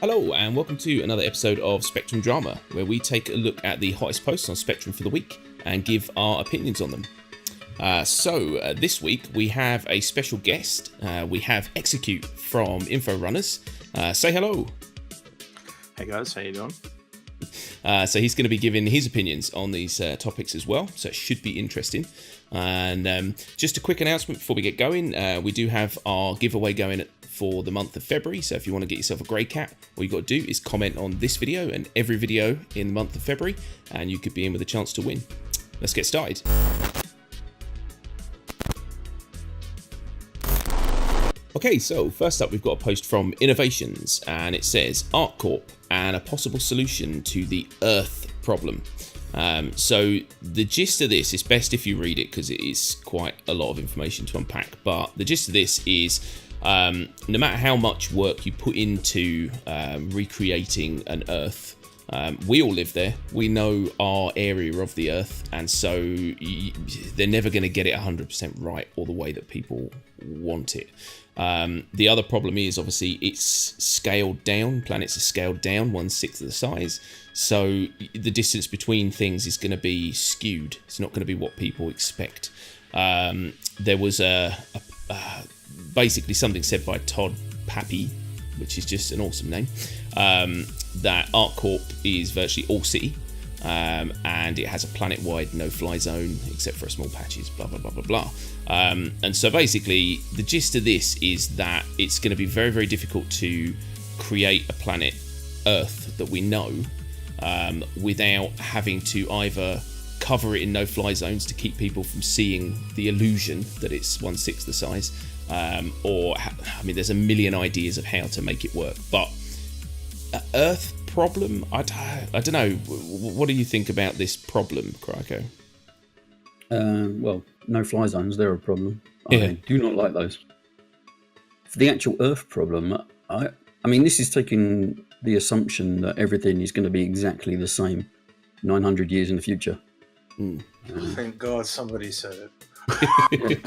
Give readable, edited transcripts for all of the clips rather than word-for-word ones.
Hello and welcome to another episode of Spectrum Drama, where we take a look at the hottest posts on Spectrum for the week and give our opinions on them. This week we have a special guest. We have Execute from InfoRunners. Say hello. Hey guys, how you doing? So he's going to be giving his opinions on these topics as well, so it should be interesting. And just a quick announcement before we get going, we do have our giveaway going for the month of February, so if you want to get yourself a grey cat, all you got to do is comment on this video and every video in the month of February, and you could be in with a chance to win. Let's get started. Okay, so first up we've got a post from Innovations, and it says ArcCorp and a possible solution to the Earth problem. So the gist of this is best if you read it because it is quite a lot of information to unpack, but the gist of this is no matter how much work you put into recreating an Earth, we all live there, we know our area of the Earth, and so they're never going to get it 100% right or the way that people want it. The other problem is obviously it's scaled down, planets are scaled down 1/6 of the size, so the distance between things is going to be skewed. It's not going to be what people expect. There was basically something said by Todd Pappy, which is just an awesome name, that ArcCorp is virtually all city, and it has a planet-wide no-fly zone except for small patches, blah blah blah blah blah. And so basically the gist of this is that it's going to be very, very difficult to create a planet Earth that we know without having to either cover it in no-fly zones to keep people from seeing the illusion that it's 1/6 the size, or I mean there's a million ideas of how to make it work, but Earth problem, I don't know. What do you think about this problem, Krako? Well, no-fly zones, they're a problem. I do not like those. For the actual Earth problem, I mean, this is taking the assumption that everything is going to be exactly the same 900 years in the future. Thank God somebody said it.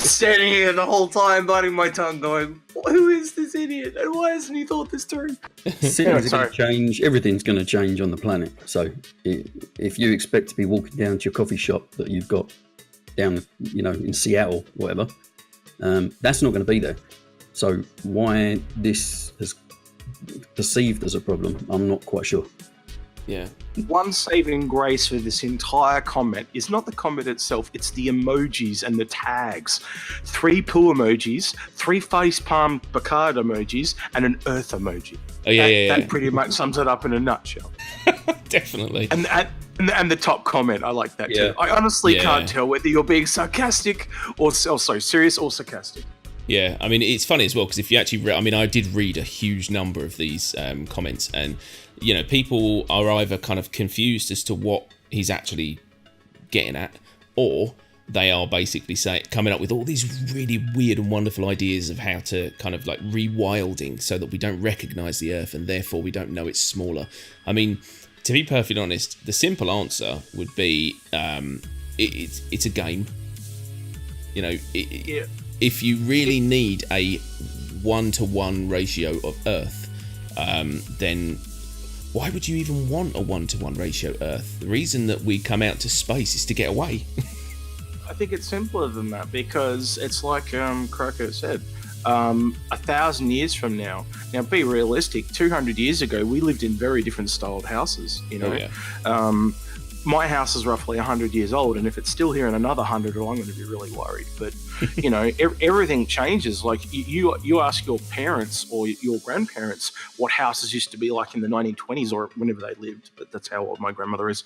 Standing here the whole time, biting my tongue, going, "Who is this idiot? And why hasn't he thought this through?" Cities are going to change. Everything's going to change on the planet. So, if you expect to be walking down to your coffee shop that you've got down, in Seattle, whatever, that's not going to be there. So, why this is perceived as a problem, I'm not quite sure. Yeah. One saving grace for this entire comment is not the comment itself, it's the emojis and the tags. 3 poo emojis, 3 facepalm Picard emojis, and an Earth emoji. Oh, yeah. That pretty much sums it up in a nutshell. Definitely. And the top comment, I like that too. I honestly can't tell whether you're being sarcastic or serious or sarcastic. Yeah, I mean, it's funny as well, because if you actually I did read a huge number of these comments, and, people are either kind of confused as to what he's actually getting at, or they are basically coming up with all these really weird and wonderful ideas of how to kind of like rewilding so that we don't recognise the Earth and therefore we don't know it's smaller. I mean, to be perfectly honest, the simple answer would be it's a game. If you really need a 1-to-1 ratio of Earth, then why would you even want a 1-to-1 ratio Earth? The reason that we come out to space is to get away. I think it's simpler than that, because it's like Krako said, 1,000 years from now. Now, be realistic. 200 years ago, we lived in very different styled houses. Oh, yeah. My house is roughly 100 years old, and if it's still here in another 100, well, I'm going to be really worried. But everything changes. Like you ask your parents or your grandparents what houses used to be like in the 1920s or whenever they lived. But that's how old my grandmother is.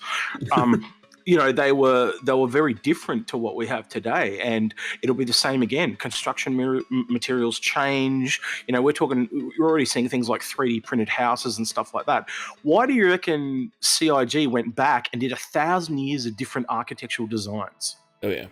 They were very different to what we have today, and it'll be the same again. Construction materials change. We're already seeing things like 3D printed houses and stuff like that. Why do you reckon CIG went back and did 1,000 years of different architectural designs? Oh yeah.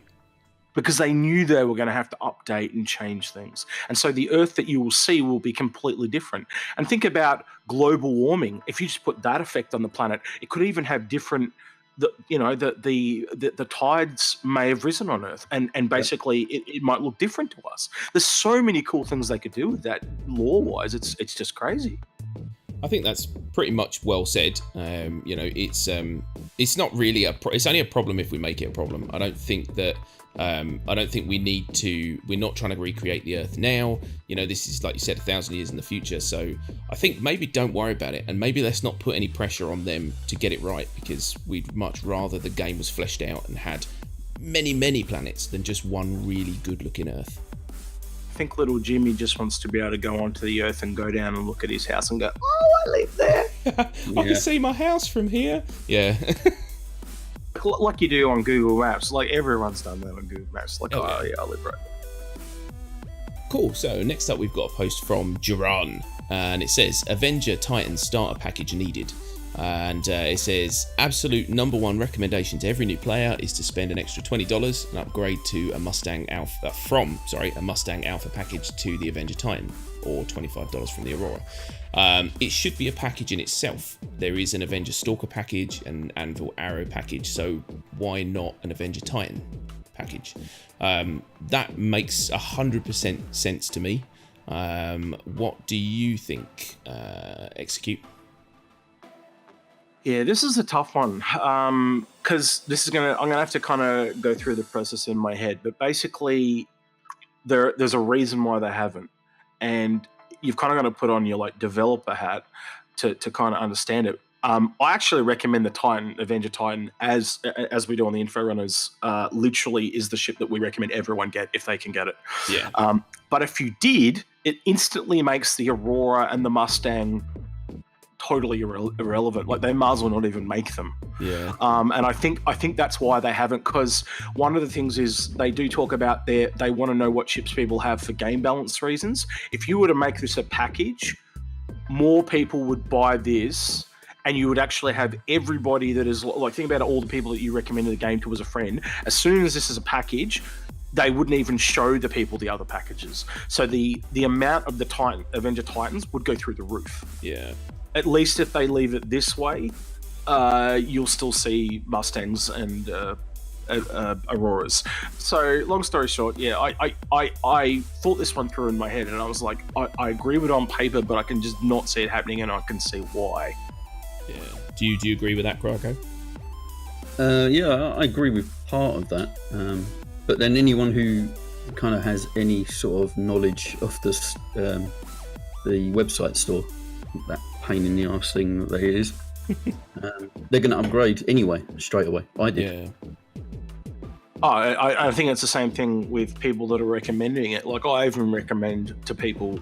Because they knew they were going to have to update and change things. And so the Earth that you will see will be completely different. And think about global warming. If you just put that effect on the planet, it could even have different the tides may have risen on Earth, and basically it might look different to us. There's so many cool things they could do with that lore-wise. It's just crazy. I think that's pretty much well said. You know, it's not really it's only a problem if we make it a problem. I don't think that we need to. We're not trying to recreate the Earth now. You know, this is, like you said, 1,000 years in the future. So I think maybe don't worry about it, and maybe let's not put any pressure on them to get it right, because we'd much rather the game was fleshed out and had many planets than just one really good-looking Earth. I think little Jimmy just wants to be able to go onto the Earth and go down and look at his house and go, "Oh, I live there." I can see my house from here. Yeah. Like you do on Google Maps. Like everyone's done that on Google Maps. Like, oh yeah, I live right there. Cool. So next up, we've got a post from Duran, and it says Avenger Titan Starter Package needed. And it says absolute #1 recommendation to every new player is to spend an extra $20 and upgrade to a Mustang Alpha a Mustang Alpha package to the Avenger Titan, or $25 from the Aurora. It should be a package in itself. There is an Avenger Stalker package and Anvil Arrow package, so why not an Avenger Titan package? That makes 100% sense to me. What do you think, Execute? Yeah, this is a tough one, because I'm gonna have to kind of go through the process in my head. But basically, there's a reason why they haven't, and you've kind of got to put on your like developer hat to kind of understand it. I actually recommend the Avenger Titan, as we do on the InfoRunners. Literally, is the ship that we recommend everyone get if they can get it. Yeah. But if you did, it instantly makes the Aurora and the Mustang totally irrelevant. Like, they might as well not even make them. Yeah. And I think that's why they haven't, because one of the things is they do talk about they want to know what ships people have for game balance reasons. If you were to make this a package, more people would buy this, and you would actually have everybody that is like, think about all the people that you recommended the game to as a friend. As soon as this is a package, they wouldn't even show the people the other packages. So the amount of the Avenger Titans would go through the roof. Yeah. At least if they leave it this way, you'll still see Mustangs and Auroras. So, long story short, yeah, I thought this one through in my head, and I was like, I agree with it on paper, but I can just not see it happening, and I can see why. Yeah. Do you agree with that, Krakow? Yeah, I agree with part of that. But then anyone who kind of has any sort of knowledge of this, the website store, that pain in the arse thing that it is, they're going to upgrade anyway, straight away. I did. Yeah. Oh, I think it's the same thing with people that are recommending it. Like, I even recommend to people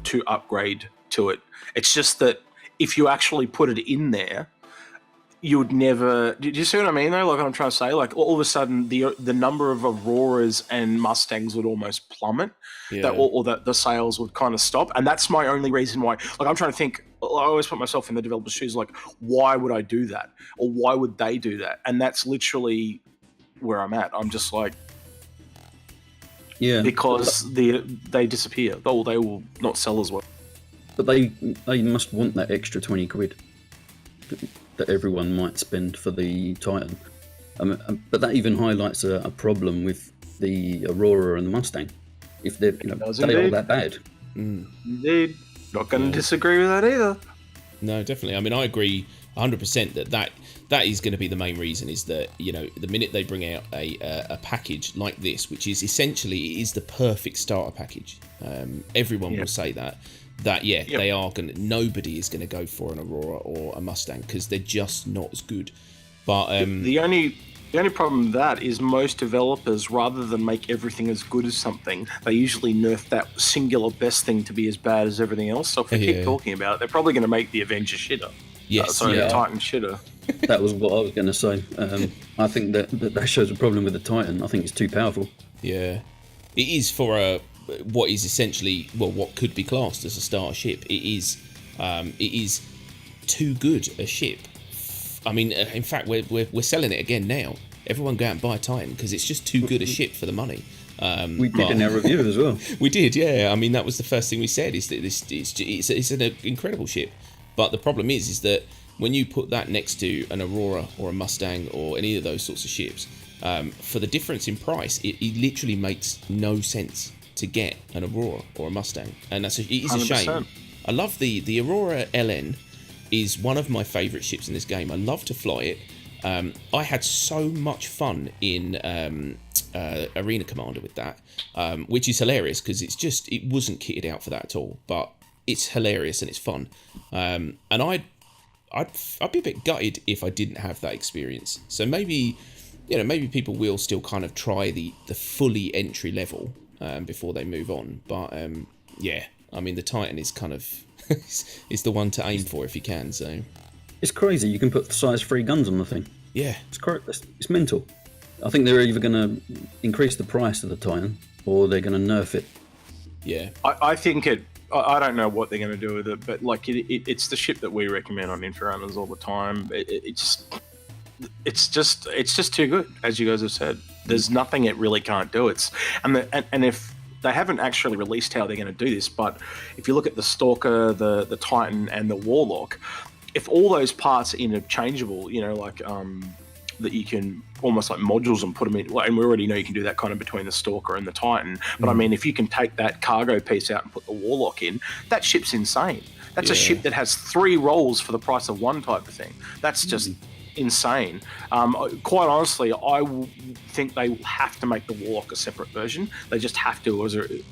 to upgrade to it. It's just that if you actually put it in there, you would never. Do you see what I mean, though? Like, what I'm trying to say, like, all of a sudden, the number of Auroras and Mustangs would almost plummet. Yeah. Or that the sales would kind of stop, and that's my only reason why. Like, I'm trying to think. I always put myself in the developer's shoes. Like, why would I do that, or why would they do that? And that's literally where I'm at. I'm just like, yeah, because they disappear. They will not sell as well. But they must want that extra 20 quid that everyone might spend for the Titan. But that even highlights a problem with the Aurora and the Mustang. If they're, they are that bad. Indeed. Not going to disagree with that either. No, definitely. I mean, I agree 100% that is going to be the main reason, is that, you know, the minute they bring out a package like this, which is essentially, it is the perfect starter package. Everyone will say that they are going to, nobody is going to go for an Aurora or a Mustang because they're just not as good. But the only problem with that is most developers, rather than make everything as good as something, they usually nerf that singular best thing to be as bad as everything else. So if we keep talking about it, they're probably going to make the Avenger shitter. Yes, the Titan shitter. That was what I was going to say. I think that shows a problem with the Titan. I think it's too powerful. Yeah, it is for what is essentially, well, what could be classed as a starter ship. It is too good a ship. I mean, in fact, we're selling it again now. Everyone go out and buy a Titan because it's just too good a ship for the money. We did in our review as well. We did, yeah. I mean, that was the first thing we said, is that it's an incredible ship. But the problem is that when you put that next to an Aurora or a Mustang or any of those sorts of ships, for the difference in price, it literally makes no sense to get an Aurora or a Mustang, and it is a 100%. shame. I love the Aurora LN. is one of my favourite ships in this game. I love to fly it. I had so much fun in Arena Commander with that, which is hilarious because it wasn't kitted out for that at all, but it's hilarious and it's fun. And I'd be a bit gutted if I didn't have that experience. So maybe people will still kind of try the fully entry level before they move on. But yeah, I mean the Titan is kind of it's the one to aim for if you can. So it's crazy. You can put size 3 guns on the thing. Yeah, it's correct. It's mental. I think they're either going to increase the price of the Titan or they're going to nerf it. Yeah, I think it. I don't know what they're going to do with it, but like it's the ship that we recommend on InfoRunners all the time. It's just too good, as you guys have said. There's nothing it really can't do. And if they haven't actually released how they're going to do this, but if you look at the Stalker, the Titan, and the Warlock, if all those parts are interchangeable, like that you can almost like modules and put them in, and we already know you can do that kind of between the Stalker and the Titan. But I mean, if you can take that cargo piece out and put the Warlock in, that ship's insane. That's a ship that has 3 roles for the price of 1 type of thing. That's just insane. Quite honestly, I think they have to make the Warlock a separate version. They just have to.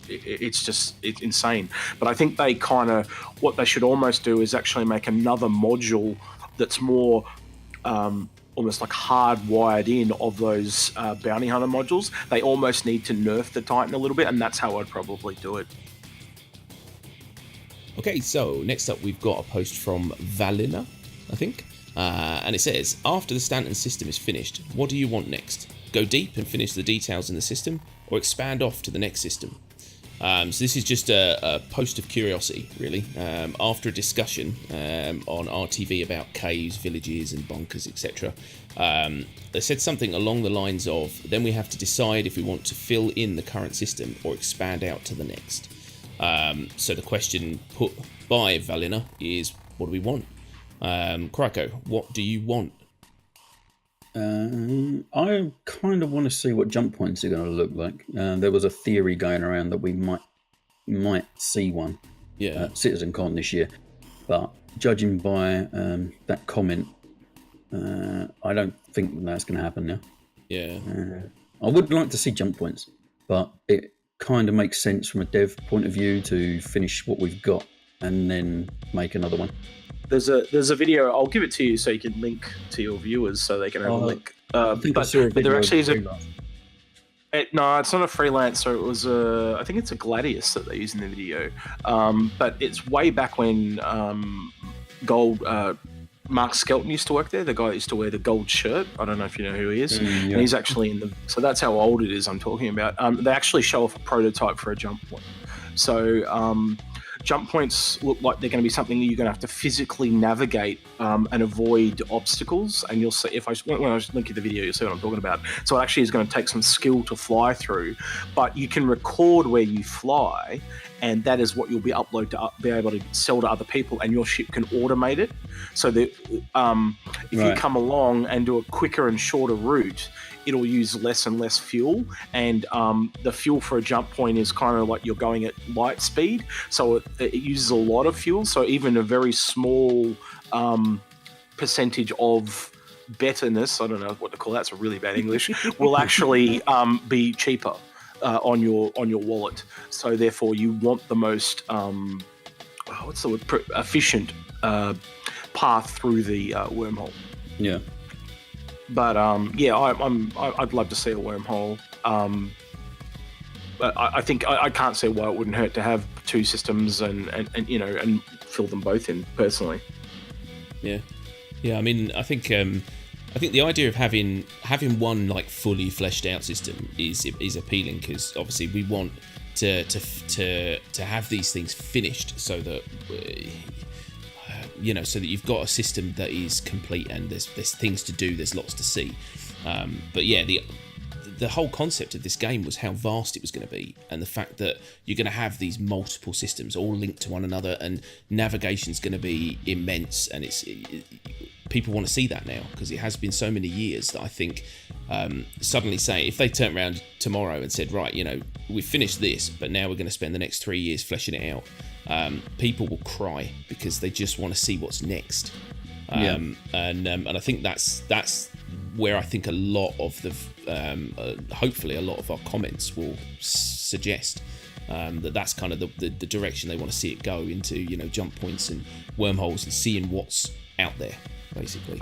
It's insane. But I think they what they should almost do is actually make another module that's more almost like hardwired in of those bounty hunter modules. They almost need to nerf the Titan a little bit, and that's how I'd probably do it. Okay, so next up we've got a post from Valina, I think. And it says, after the Stanton system is finished, what do you want next? Go deep and finish the details in the system, or expand off to the next system? So this is just a post of curiosity, really. After a discussion on RTV about caves, villages and bunkers, etc., they said something along the lines of, then we have to decide if we want to fill in the current system or expand out to the next. So the question put by Valina is, what do we want? Krako, what do you want? I kind of want to see what jump points are going to look like. There was a theory going around that we might see one at CitizenCon this year, but judging by that comment, I don't think that's going to happen now. Yeah, I would like to see jump points, but it kind of makes sense from a dev point of view to finish what we've got and then make another one. There's a video. I'll give it to you so you can link to your viewers so they can have a link. But there actually is no, it's not a freelancer. It was I think it's a Gladius that they use in the video. But it's way back when Mark Skelton used to work there. The guy that used to wear the gold shirt. I don't know if you know who he is. And he's actually in the. So that's how old it is. I'm talking about. They actually show off a prototype for a jump point. So. Jump points look like they're going to be something that you're going to have to physically navigate and avoid obstacles. And you'll see when I link you the video, you'll see what I'm talking about. So it actually is going to take some skill to fly through, but you can record where you fly, and that is what you'll be be able to sell to other people, and your ship can automate it. So that if you come along and do a quicker and shorter route, it'll use less and less fuel, and the fuel for a jump point is kind of like you're going at light speed, so it uses a lot of fuel. So even a very small percentage of betterness, I don't know what to call that, it's a really bad English, will actually be cheaper on your wallet. So therefore you want the most efficient path through the wormhole. Yeah. But I'd love to see a wormhole. But I think I can't see why it wouldn't hurt to have 2 systems and fill them both in personally. Yeah. I mean, I think the idea of having one like fully fleshed out system is appealing, because obviously we want to have these things finished so that. So that you've got a system that is complete and there's things to do, there's lots to see. But yeah, the whole concept of this game was how vast it was going to be, and the fact that you're going to have these multiple systems all linked to one another, and navigation's going to be immense, and people want to see that now, because it has been so many years that I think suddenly saying, if they turned around tomorrow and said, right, we've finished this, but now we're going to spend the next 3 years fleshing it out, people will cry because they just want to see what's next. And I think that's where I think a lot of the hopefully a lot of our comments will suggest that's kind of the direction they want to see it go into, jump points and wormholes and seeing what's out there, basically.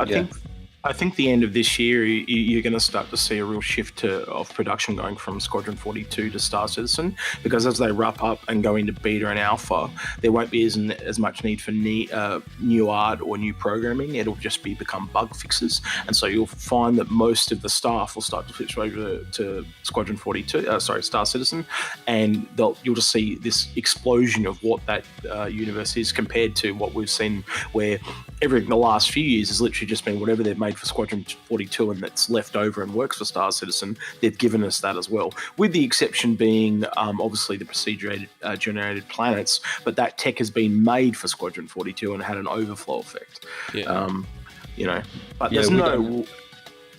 I think the end of this year, you're going to start to see a real shift of production going from Squadron 42 to Star Citizen, because as they wrap up and go into beta and alpha, there won't be as much need for new art or new programming. It'll just become bug fixes, and so you'll find that most of the staff will start to switch over to Squadron 42, Star Citizen, and you'll just see this explosion of what that universe is compared to what we've seen, where everything the last few years has literally just been whatever they've made for Squadron 42 and that's left over and works for Star Citizen, they've given us that as well, with the exception being obviously the procedure-generated planets, but that tech has been made for Squadron 42 and had an overflow effect. But there's no...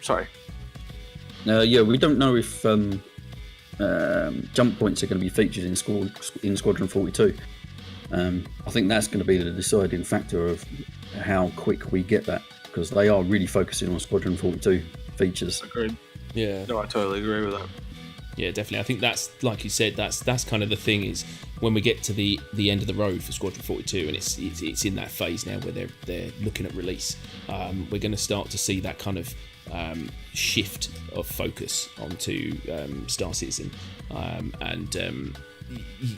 Sorry. We don't know if jump points are going to be featured in Squadron 42. I think that's going to be the deciding factor of how quick we get that, because they are really focusing on Squadron 42 features. Agreed. Yeah. No, I totally agree with that. Yeah, definitely. I think that's, like you said, that's kind of the thing, is when we get to the end of the road for Squadron 42, and it's in that phase now where they're looking at release, we're going to start to see that kind of shift of focus onto Star Citizen,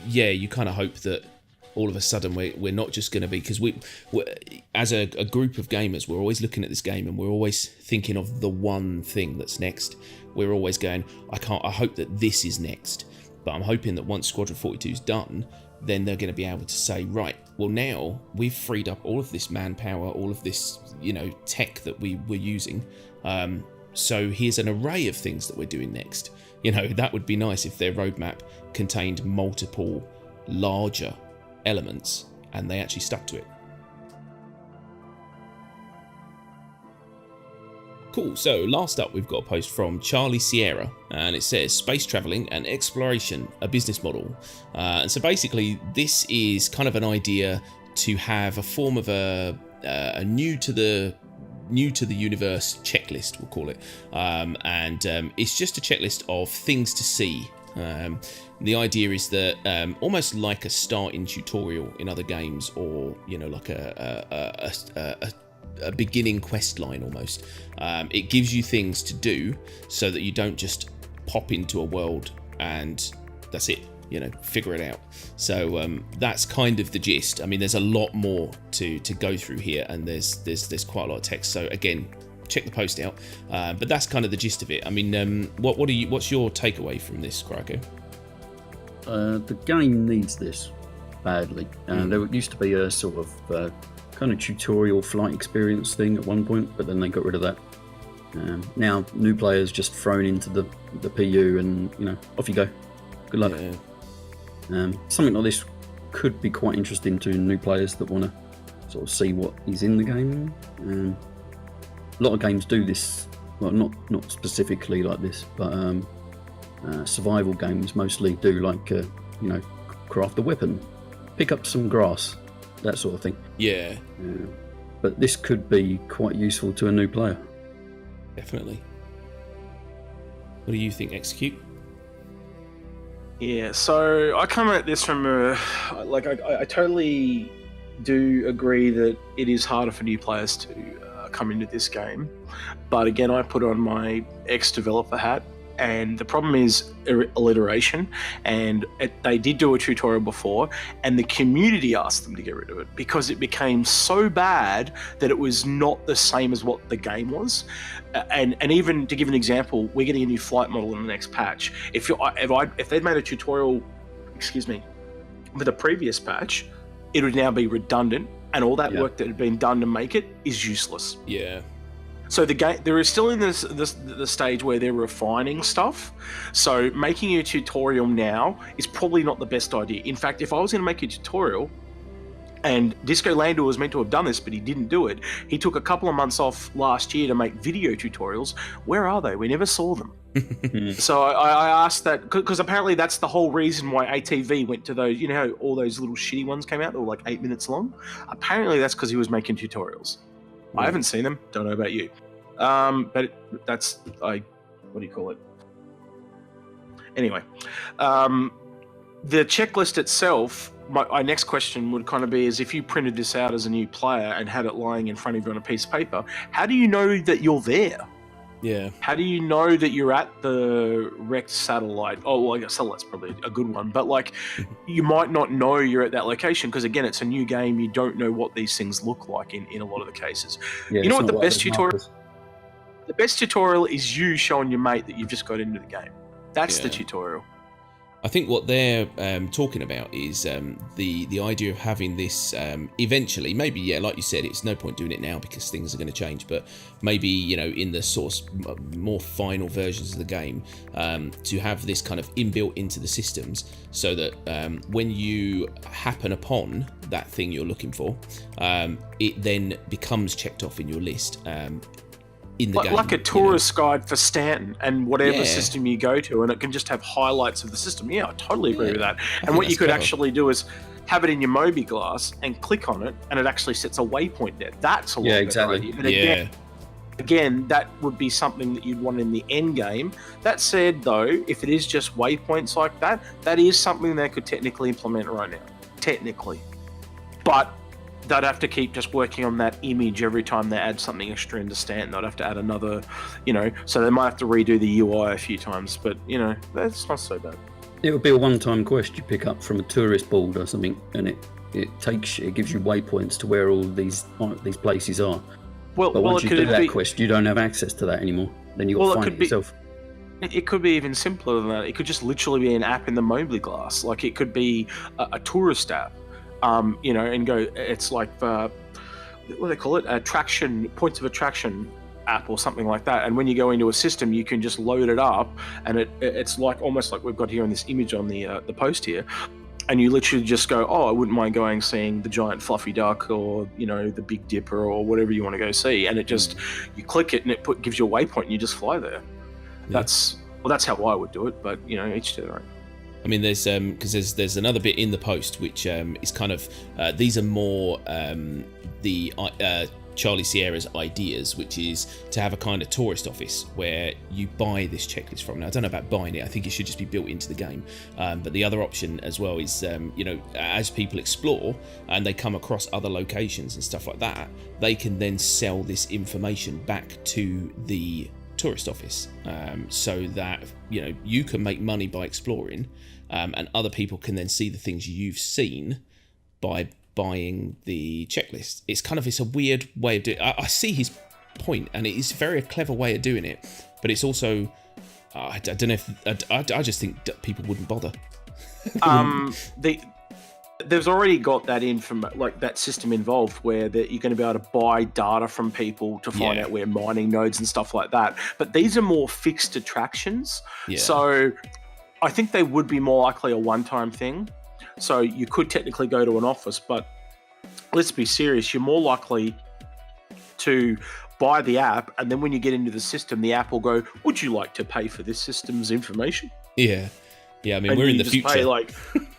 you kind of hope that all of a sudden we're not just going to be, because we as a group of gamers, we're always looking at this game and we're always thinking of the one thing that's next. We're always going, I hope that this is next. But I'm hoping that once Squadron 42 is done, then they're going to be able to say, right, well, now we've freed up all of this manpower, all of this tech that we were using, so here's an array of things that we're doing next. That would be nice if their roadmap contained multiple larger elements and they actually stuck to it. Cool, so last up we've got a post from Charlie Sierra, and it says space travelling and exploration, a business model. And so basically this is kind of an idea to have a form of a new to the universe checklist, we'll call it, and it's just a checklist of things to see. The idea is that almost like a start-in tutorial in other games, or like a beginning quest line almost. It gives you things to do so that you don't just pop into a world and that's it, figure it out. So that's kind of the gist. I mean, there's a lot more to go through here, and there's quite a lot of text. So again, check the post out. But that's kind of the gist of it. I mean, what's your takeaway from this, Krako? The game needs this badly. There used to be a sort of kind of tutorial flight experience thing at one point, but then they got rid of that. Now new players just thrown into the PU and off you go. Good luck. Yeah. Something like this could be quite interesting to new players that want to sort of see what is in the game. A lot of games do this, well, not specifically like this, but survival games mostly do, like craft a weapon, pick up some grass, that sort of thing. Yeah. But this could be quite useful to a new player. Definitely. What do you think, Execute? Yeah, so I come at this from I totally do agree that it is harder for new players to come into this game, but again, I put on my ex-developer hat, and the problem is alliteration, and they did do a tutorial before, and the community asked them to get rid of it because it became so bad that it was not the same as what the game was. And even to give an example, we're getting a new flight model in the next patch. If they'd made a tutorial, with a previous patch, it would now be redundant, and all that work that had been done to make it is useless. Yeah. So the game, there is still in the stage where they're refining stuff. So making a tutorial now is probably not the best idea. In fact, if I was going to make a tutorial, and Disco Landor was meant to have done this, but he didn't do it. He took a couple of months off last year to make video tutorials. Where are they? We never saw them. So I asked that because apparently that's the whole reason why ATV went to those, how all those little shitty ones came out that were like 8 minutes long. Apparently that's because he was making tutorials. I haven't seen them. Don't know about you. But that's, what do you call it? Anyway, the checklist itself, my next question would kind of be is if you printed this out as a new player and had it lying in front of you on a piece of paper, how do you know that you're there? Yeah. How do you know that you're at the wrecked satellite? Oh, well, I guess satellite's probably a good one, but like you might not know you're at that location because again, it's a new game. You don't know what these things look like in a lot of the cases. Yeah, you know what the best tutorial? The best tutorial is you showing your mate that you've just got into the game. That's the tutorial. I think what they're talking about is the idea of having this eventually, maybe, like you said, it's no point doing it now because things are going to change, but maybe, in the sort of more final versions of the game, to have this kind of inbuilt into the systems so that when you happen upon that thing you're looking for, it then becomes checked off in your list. In the game, like a tourist guide for Stanton and whatever system you go to, and it can just have highlights of the system. Yeah, I totally agree with that. And what you could actually do is have it in your Moby glass and click on it, and it actually sets a waypoint there. That's a lot better idea. But again, that would be something that you'd want in the end game. That said, though, if it is just waypoints like that, that is something they could technically implement right now. Technically. But they'd have to keep just working on that image every time they add something extra into Stanton. They'd have to add another, so they might have to redo the UI a few times, but, that's not so bad. It would be a one-time quest you pick up from a tourist board or something, and it gives you waypoints to where all these places are. But once you do that quest, you don't have access to that anymore. Then you've got to find it yourself. It could be even simpler than that. It could just literally be an app in the Mobley glass. Like, it could be a tourist app. And go, it's like, what do they call it? Points of attraction app or something like that. And when you go into a system, you can just load it up, and it's like almost like we've got here on this image on the post here. And you literally just go, I wouldn't mind going seeing the giant fluffy duck or, the Big Dipper or whatever you want to go see. And it just, you click it and it gives you a waypoint and you just fly there. Yeah. That's how I would do it, but, each to their own. I mean, there's because there's another bit in the post which is kind of these are more the Charlie Sierra's ideas, which is to have a kind of tourist office where you buy this checklist from. Now, I don't know about buying it. I think it should just be built into the game. But the other option as well is, as people explore and they come across other locations and stuff like that, they can then sell this information back to the tourist office, so that you can make money by exploring, and other people can then see the things you've seen by buying the checklist. It's a weird way of doing it. I see his point, and it is a very clever way of doing it, but it's also I don't know if I just think that people wouldn't bother. There's already got that that system involved where you're going to be able to buy data from people to find out where mining nodes and stuff like that. But these are more fixed attractions. Yeah. So I think they would be more likely a one-time thing. So you could technically go to an office, but let's be serious. You're more likely to buy the app, and then when you get into the system, the app will go, would you like to pay for this system's information? Yeah. I mean, we're in the future.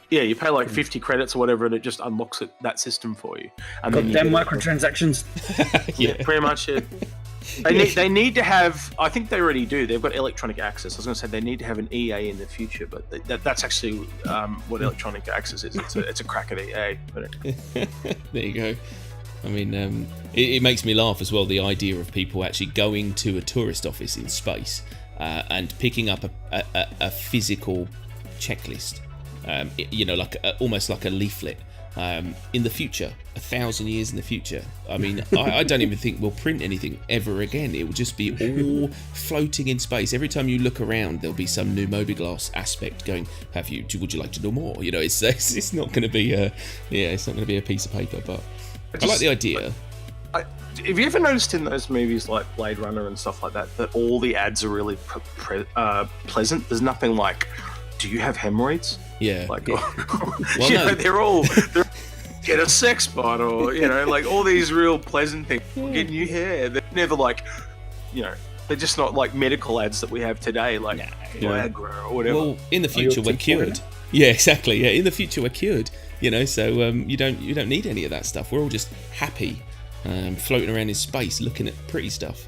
You pay like 50 credits or whatever, and it just unlocks that system for you. And goddamn microtransactions. Yeah, pretty much it. They need to have, I think they already do, they've got electronic access. I was going to say they need to have an EA in the future, but that's actually what electronic access is. It's a crack at EA. There you go. I mean, it makes me laugh as well, the idea of people actually going to a tourist office in space and picking up a physical checklist, almost like a leaflet. In the future, 1,000 years in the future, I mean, I don't even think we'll print anything ever again. It will just be all floating in space. Every time you look around, there'll be some new Moby-Glass aspect going, would you like to know more? It's not going to be it's not going to be a piece of paper, but I like the idea. Have you ever noticed in those movies like Blade Runner and stuff like that all the ads are really pleasant? There's nothing like, do you have hemorrhoids? Yeah. They're all get a sex bot or, like all these real pleasant things. Get new hair. They're never like, They're just not like medical ads that we have today, like Viagra or whatever. Well, in the future we're cured. Yeah, exactly. Yeah, in the future we're cured. You know, so you don't need any of that stuff. We're all just happy, floating around in space, looking at pretty stuff.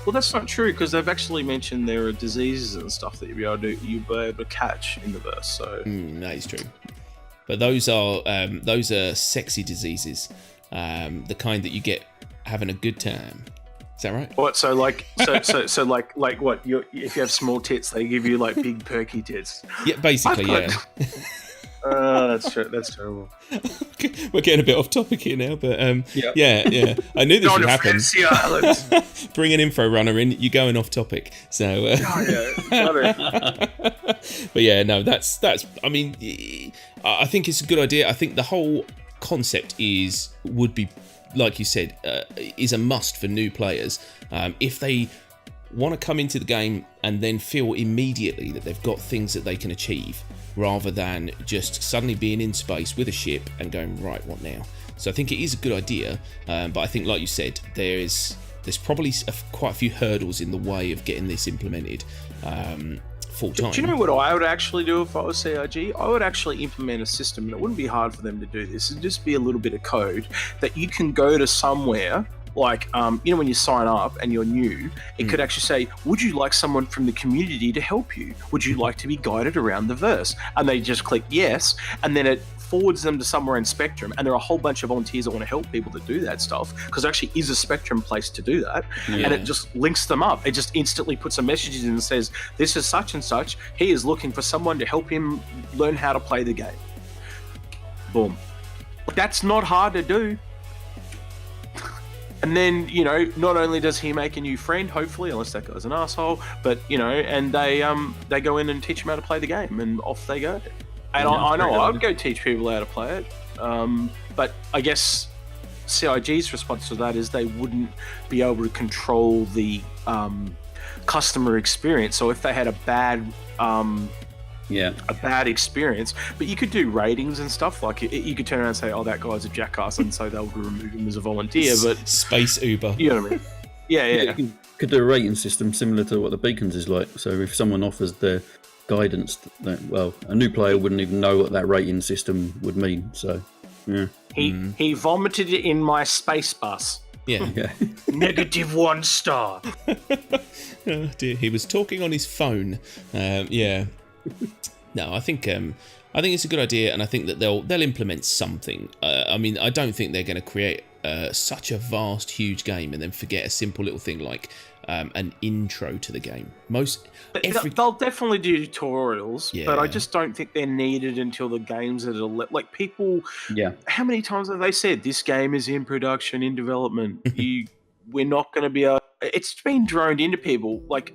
Well, that's not true, because they've actually mentioned there are diseases and stuff that you'll be able to catch in the verse. So that is true. But those are sexy diseases, the kind that you get having a good time. Is that right? What? So like what? If you have small tits, they give you like big perky tits. Yeah, basically, yeah. That's true. That's terrible. We're getting a bit off topic here now, but yeah. I knew this would happen. Bring an InfoRunner in, you're going off topic. So, but yeah, no, that's. I mean, I think it's a good idea. I think the whole concept would be, like you said, is a must for new players. If they want to come into the game and then feel immediately that they've got things that they can achieve, rather than just suddenly being in space with a ship and going, right, what now? So I think it is a good idea, but I think, like you said, there's probably quite a few hurdles in the way of getting this implemented full time. Do you know what I would actually do if I was CIG? I would actually implement a system, and it wouldn't be hard for them to do this. It'd just be a little bit of code that you can go to somewhere, like, when you sign up and you're new, it could actually say, would you like someone from the community to help you? Would you like to be guided around the verse? And they just click yes, and then it forwards them to somewhere in Spectrum, and there are a whole bunch of volunteers that want to help people to do that stuff, because there actually is a Spectrum place to do that, and it just links them up. It just instantly puts a message in and says, this is such and such, he is looking for someone to help him learn how to play the game. Boom. That's not hard to do. And then, not only does he make a new friend, hopefully, unless that guy's an asshole, but, and they go in and teach him how to play the game, and off they go. And I know I'd go teach people how to play it. But I guess CIG's response to that is they wouldn't be able to control the customer experience. So if they had a bad experience, but you could do ratings and stuff, like you could turn around and say, oh, that guy's a jackass, and so they'll remove him as a volunteer. But space Uber, you know what I mean? Yeah. You could do a rating system similar to what the Beacons is like. So if someone offers their guidance, a new player wouldn't even know what that rating system would mean. So he vomited it in my space bus. -1 star. Oh dear, he was talking on his phone. No, I think it's a good idea, and I think that they'll implement something. I mean, I don't think they're going to create such a vast, huge game and then forget a simple little thing like an intro to the game. They'll definitely do tutorials, but I just don't think they're needed until the game's at like people. Yeah. How many times have they said this game is in production, in development? We're not going to be able. It's been droned into people. Like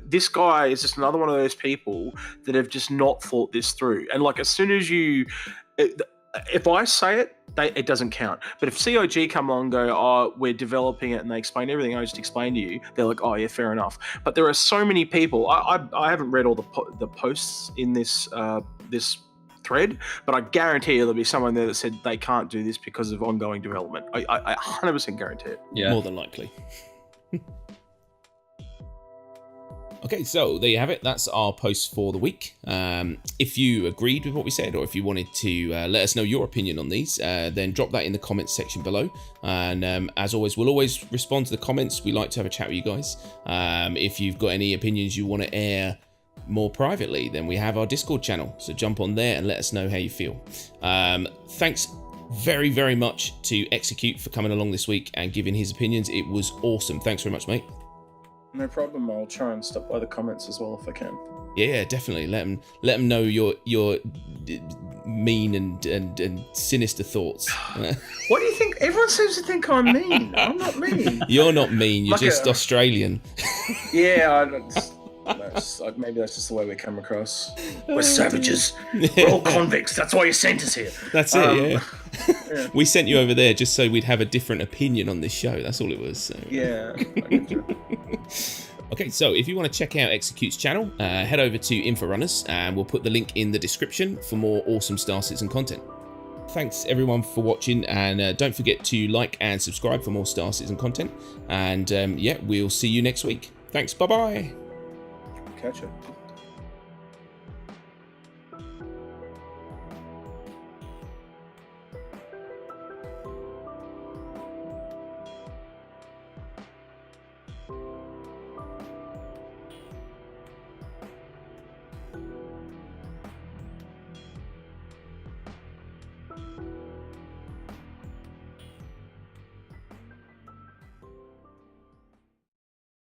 this guy is just another one of those people that have just not thought this through. And like as soon as if I say it, it doesn't count. But if CIG come along and go, oh, we're developing it, and they explain everything I just explained to you, they're like, oh yeah, fair enough. But there are so many people. I haven't read all the posts in this thread, but I guarantee there'll be someone there that said they can't do this because of ongoing development. I 100% guarantee it. Yeah, more than likely. Okay, so there you have it. That's our post for the week. If you agreed with what we said, or if you wanted to let us know your opinion on these, then drop that in the comments section below. And as always, we'll always respond to the comments. We like to have a chat with you guys. If you've got any opinions you want to air more privately, then we have our Discord channel. So jump on there and let us know how you feel. Thanks very, very much to Execute for coming along this week and giving his opinions. It was awesome. Thanks very much, mate. No problem. I'll try and stop by the comments as well if I can. Yeah, definitely. Let them know your mean and sinister thoughts. What do you think? Everyone seems to think I'm mean. I'm not mean. You're not mean. You're like just Australian. Yeah, maybe that's just the way we come across. We're savages. We're all convicts. That's why you sent us here. That's it. Yeah. Yeah. We sent you over there just so we'd have a different opinion on this show. That's all it was. So. Yeah. Okay, so if you want to check out Execute's channel, head over to InfoRunners, and we'll put the link in the description for more awesome Star Citizen content. thanks everyone for watching, and don't forget to like and subscribe for more Star Citizen content. And yeah, we'll see you next week. Thanks. Bye bye. Catch it.